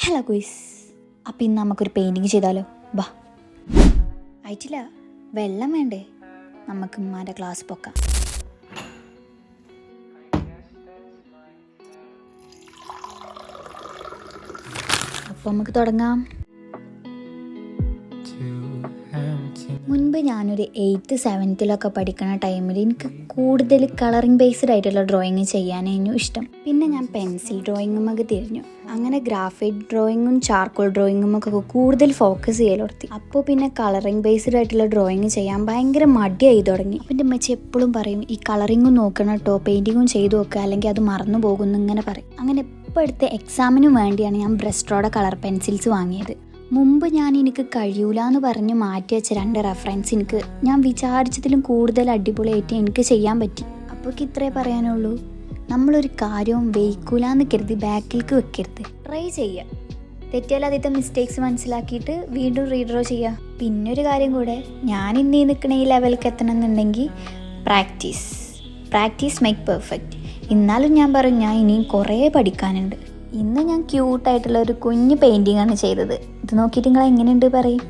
Hello guys, അപ്പം ഇന്ന് നമുക്കൊരു പെയിൻറ്റിങ് ചെയ്താലോ? ബാ. ആയിട്ടില്ല, വെള്ളം വേണ്ടേ? നമുക്ക് ഉമ്മാൻ്റെ ക്ലാസ് പൊക്കാം. അപ്പോൾ നമുക്ക് തുടങ്ങാം. മുൻപ് ഞാനൊരു 8th 7th പഠിക്കുന്ന ടൈമിൽ എനിക്ക് കൂടുതൽ കളറിങ് ബേസ്ഡ് ആയിട്ടുള്ള ഡ്രോയിങ് ചെയ്യാനായിരുന്നു ഇഷ്ടം. പിന്നെ ഞാൻ പെൻസിൽ ഡ്രോയിങ്ങുമൊക്കെ തിരിഞ്ഞു. അങ്ങനെ ഗ്രാഫൈറ്റ് ഡ്രോയിങ്ങും ചാർക്കോൾ ഡ്രോയിങ്ങും ഒക്കെ കൂടുതൽ ഫോക്കസ് ചെയ്യൽ തുടങ്ങി. അപ്പോൾ പിന്നെ കളറിങ് ബേസ്ഡ് ആയിട്ടുള്ള ഡ്രോയിങ് ചെയ്യാൻ ഭയങ്കര മടിയായി തുടങ്ങി. എൻ്റെ അമ്മച്ചി എപ്പോഴും പറയും, ഈ കളറിങ്ങും നോക്കണം കേട്ടോ, പെയിൻറ്റിങ്ങും ചെയ്തു നോക്കുക, അല്ലെങ്കിൽ അത് മറന്നു പോകുന്നു ഇങ്ങനെ പറയും. അങ്ങനെ ഇപ്പോൾ അടുത്ത എക്സാമിന് വേണ്ടിയാണ് ഞാൻ ബ്രസ്ട്രോയുടെ കളർ പെൻസിൽസ് വാങ്ങിയത്. മുമ്പ് ഞാൻ എനിക്ക് കഴിയൂല എന്ന് പറഞ്ഞ് മാറ്റി വെച്ച 2 റെഫറൻസ് എനിക്ക് ഞാൻ വിചാരിച്ചതിലും കൂടുതൽ അടിപൊളിയായിട്ട് എനിക്ക് ചെയ്യാൻ പറ്റി. അപ്പോൾ ഇത്രേ പറയാനുള്ളൂ, നമ്മളൊരു കാര്യവും വെയ്ക്കൂലെന്ന് കരുതി ബാക്കിലേക്ക് വെക്കരുത്. ട്രൈ ചെയ്യുക, തെറ്റിയാൽ ആദ്യത്തെ മിസ്റ്റേക്സ് മനസ്സിലാക്കിയിട്ട് വീണ്ടും റീഡ്രോ ചെയ്യുക. പിന്നൊരു കാര്യം കൂടെ, ഞാൻ ഇന്നീ നിൽക്കണ ഈ ലെവലിലേക്ക് എത്തണം എന്നുണ്ടെങ്കിൽ പ്രാക്ടീസ് മേക്ക് പെർഫെക്റ്റ്. എന്നാലും ഞാൻ പറയും, ഞാൻ ഇനിയും കുറേ പഠിക്കാനുണ്ട്. ഇന്ന് ഞാൻ ക്യൂട്ടായിട്ടുള്ള ഒരു കുഞ്ഞ് പെയിൻറ്റിംഗ് ആണ് ചെയ്തത്. ഇത് നോക്കിയിട്ട് നിങ്ങൾ എങ്ങനെയുണ്ട് പറയും.